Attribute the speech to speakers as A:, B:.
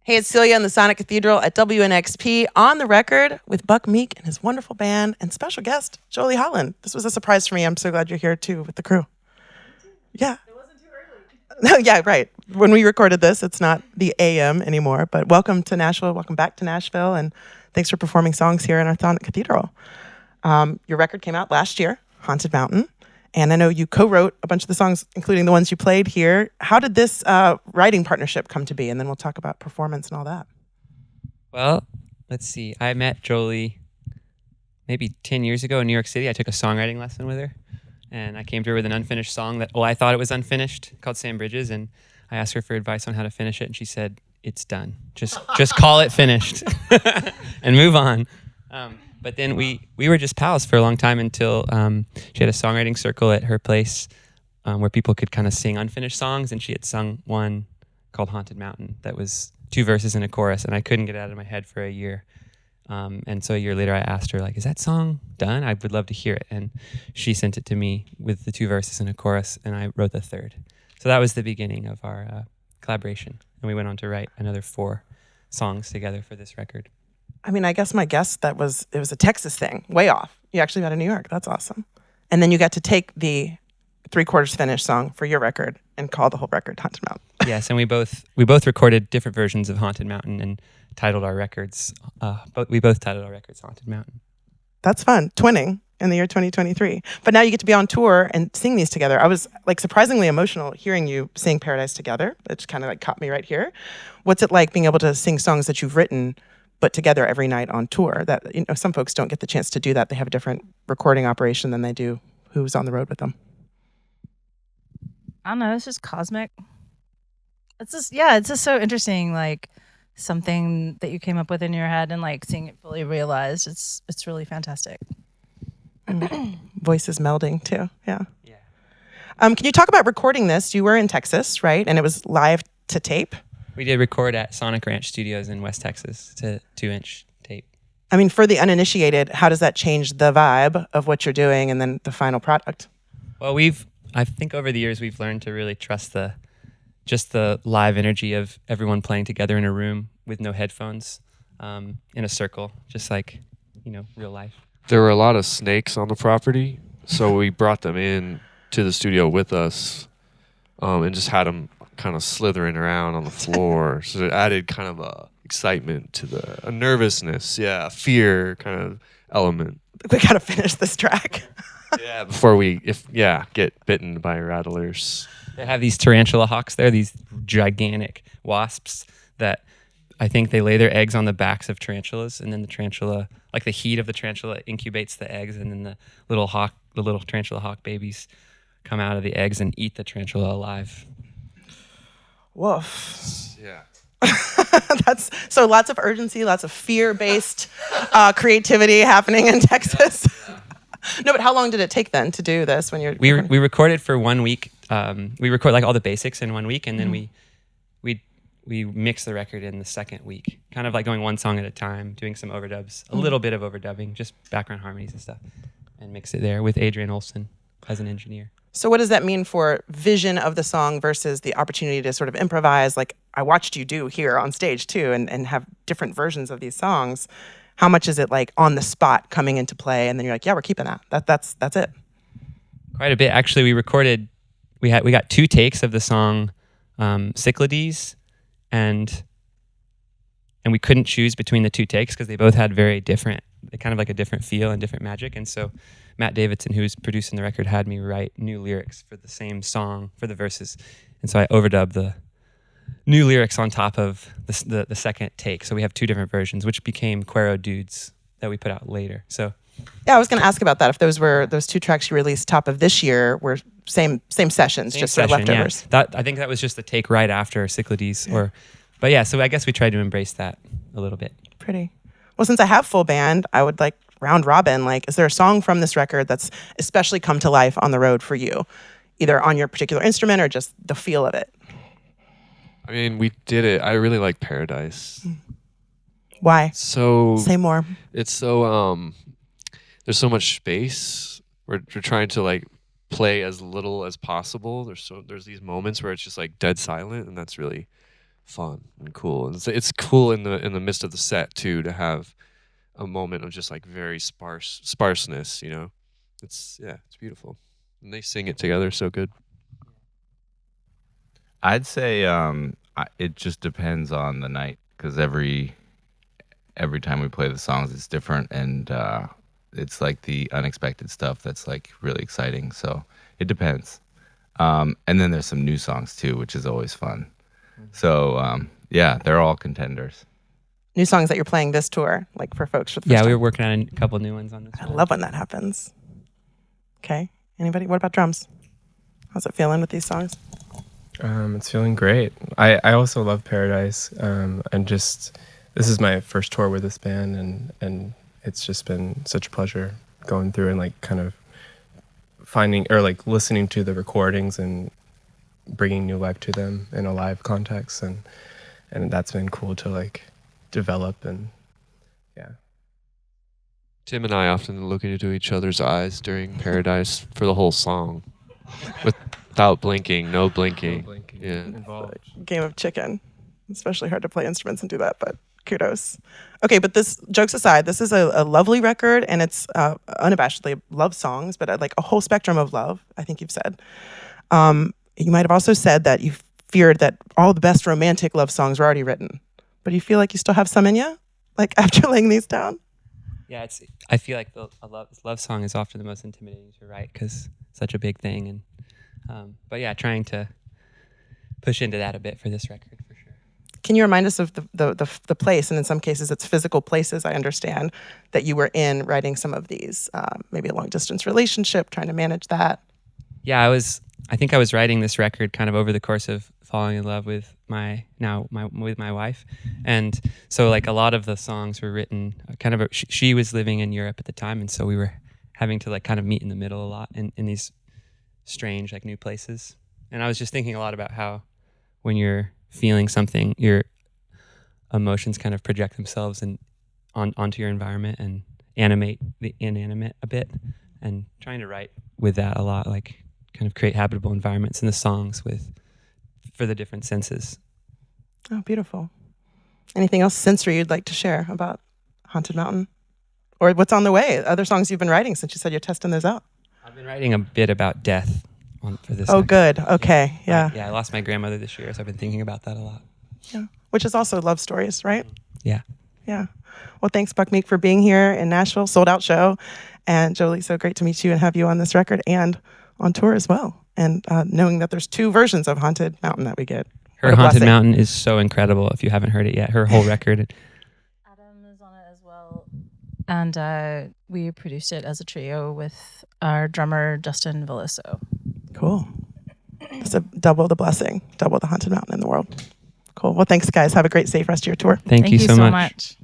A: Hey, it's Celia in the Sonic Cathedral at WNXP on the record with Buck Meek and his wonderful band and special guest, Jolie Holland. This was a surprise for me. I'm so glad you're here too with the crew. Yeah.
B: It wasn't too early.
A: No, yeah, right. When we recorded this, it's not the AM anymore, but welcome to Nashville. Welcome back to Nashville. And thanks for performing songs here in our Sonic Cathedral. Your record came out last year, Haunted Mountain. And I know you co-wrote a bunch of the songs, including the ones you played here. How did this writing partnership come to be? And then we'll talk about performance and all that.
C: Well, let's see. I met Jolie maybe 10 years ago in New York City. I took a songwriting lesson with her. And I came to her with an unfinished song that, I thought it was unfinished, called Sand Bridges. And I asked her for advice on how to finish it. And she said, it's done. Just call it finished and move on. But then we were just pals for a long time until she had a songwriting circle at her place where people could kind of sing unfinished songs. And she had sung one called Haunted Mountain that was 2 verses and a chorus. And I couldn't get it out of my head for a year. And so a year later, I asked her, is that song done? I would love to hear it. And she sent it to me with the 2 verses and a chorus. And I wrote the 3rd. So that was the beginning of our collaboration. And we went on to write another 4 songs together for this record.
A: I mean, I guess my guess it was a Texas thing, way off. You actually got to New York. That's awesome. And then you got to take the 3/4 finished song for your record and call the whole record Haunted Mountain.
C: Yes, and we both recorded different versions of Haunted Mountain and titled our records. We both titled our records Haunted Mountain.
A: That's fun, twinning in the year 2023. But now you get to be on tour and sing these together. I was surprisingly emotional hearing you sing Paradise together. It just kind of caught me right here. What's it like being able to sing songs that you've written but together every night on tour? That some folks don't get the chance to do that. They have a different recording operation than they do who's on the road with them.
B: I don't know. It's just cosmic. It's just so interesting. Something that you came up with in your head and seeing it fully realized. It's really fantastic.
A: Voices melding too. Yeah. Can you talk about recording this? You were in Texas, right? And it was live to tape.
C: We did record at Sonic Ranch Studios in West Texas to 2-inch tape.
A: I mean, for the uninitiated, how does that change the vibe of what you're doing and then the final product?
C: Well, I think over the years we've learned to really trust the live energy of everyone playing together in a room with no headphones, in a circle, just like, real life.
D: There were a lot of snakes on the property, so we brought them in to the studio with us, and just had them kind of slithering around on the floor. So it added kind of a excitement to a nervousness, fear kind of element.
A: We gotta finish this track.
D: Before we get bitten by rattlers.
C: They have these tarantula hawks there, these gigantic wasps that I think they lay their eggs on the backs of tarantulas, and then the tarantula, the heat of the tarantula incubates the eggs, and then the little tarantula hawk babies come out of the eggs and eat the tarantula alive.
A: Woof.
D: Yeah.
A: That's so lots of urgency, lots of fear-based creativity happening in Texas. No, but how long did it take then to do this when you're...
C: We recorded for 1 week. We record all the basics in 1 week, and then we mix the record in the 2nd week, kind of going one song at a time, doing some overdubs, a little bit of overdubbing, just background harmonies and stuff, and mix it there with Adrian Olson as an engineer.
A: So what does that mean for vision of the song versus the opportunity to sort of improvise, like I watched you do here on stage too, and have different versions of these songs? How much is it on the spot coming into play, and then you're we're keeping that. That's it.
C: Quite a bit. Actually, we recorded, we got 2 takes of the song Cyclades, and we couldn't choose between the 2 takes because they both had very different, kind of a different feel and different magic. And so Matt Davidson, who's producing the record, had me write new lyrics for the same song for the verses. And so I overdubbed the new lyrics on top of the 2nd take. So we have 2 different versions, which became Quero Dudes that we put out later. So
A: yeah, I was going to ask about that. If those 2 tracks you released top of this year were same sessions, just sort of leftovers.
C: Yeah. I think that was just the take right after Cyclades. But yeah, so I guess we tried to embrace that a little bit.
A: Pretty. Well, since I have full band, I would round robin. Is there a song from this record that's especially come to life on the road for you, either on your particular instrument or just the feel of it?
D: I mean, we did it. I really like Paradise.
A: Why?
D: So
A: say more.
D: It's so there's so much space. We're trying to play as little as possible. There's these moments where it's just dead silent, and that's really fun and cool. And it's cool in the midst of the set too to have a moment of just like very sparseness. You know, it's beautiful, and they sing it together so good.
E: I'd say it just depends on the night because every time we play the songs, it's different, and it's like the unexpected stuff that's like really exciting. So it depends. And then there's some new songs too, which is always fun. So yeah, they're all contenders.
A: New songs that you're playing this tour, like for folks for the first
C: Yeah, we
A: time.
C: were working on a couple new ones on this.
A: I love when that happens. Okay. Anybody? What about drums? How's it feeling with these songs?
F: It's feeling great. I also love Paradise, and just this is my first tour with this band, and it's just been such a pleasure going through and like kind of finding or like listening to the recordings and bringing new life to them in a live context, and that's been cool to like develop. And yeah,
D: Tim and I often look into each other's eyes during Paradise for the whole song, without blinking, no blinking. Yeah.
F: involved.
A: Game of chicken. Especially hard to play instruments and do that, but kudos. Okay, but this, jokes aside, this is a lovely record, and it's unabashedly love songs, but like a whole spectrum of love, I think you've said. You might have also said that you feared that all the best romantic love songs were already written, but you feel like you still have some in you, like after laying these down?
C: Yeah, I feel like a love song is often the most intimidating to write because it's such a big thing, and but yeah, trying to push into that a bit for this record for sure.
A: Can you remind us of the place, and in some cases it's physical places, I understand, that you were in writing some of these, maybe a long distance relationship, trying to manage that?
C: Yeah, I think I was writing this record kind of over the course of falling in love with my wife, and so like a lot of the songs were written kind of she was living in Europe at the time, and so we were having to like kind of meet in the middle a lot in these strange like new places. And I was just thinking a lot about how when you're feeling something, your emotions kind of project themselves onto your environment and animate the inanimate a bit, and trying to write with that a lot, like kind of create habitable environments in the songs for the different senses.
A: Oh, beautiful. Anything else sensory you'd like to share about Haunted Mountain? Or what's on the way? Other songs you've been writing since you said you're testing those out?
C: I've been writing a bit about death for this.
A: Oh,
C: next-
A: good. Okay. Yeah.
C: Yeah, I lost my grandmother this year, so I've been thinking about that a lot.
A: Yeah. Which is also love stories, right?
C: Yeah.
A: Yeah. Well, thanks, Buck Meek, for being here in Nashville, sold out show. And Jolie, so great to meet you and have you on this record and on tour as well. And knowing that there's two versions of Haunted Mountain that we get.
C: Her
A: What a
C: Haunted
A: blessing.
C: Mountain is so incredible if you haven't heard it yet. Her whole record.
B: Adam is on it as well. And we produced it as a trio with our drummer, Justin Villiso.
A: Cool. It's a double the blessing, double the Haunted Mountain in the world. Cool. Well, thanks, guys. Have a great, safe rest of your tour.
C: Thank you so much.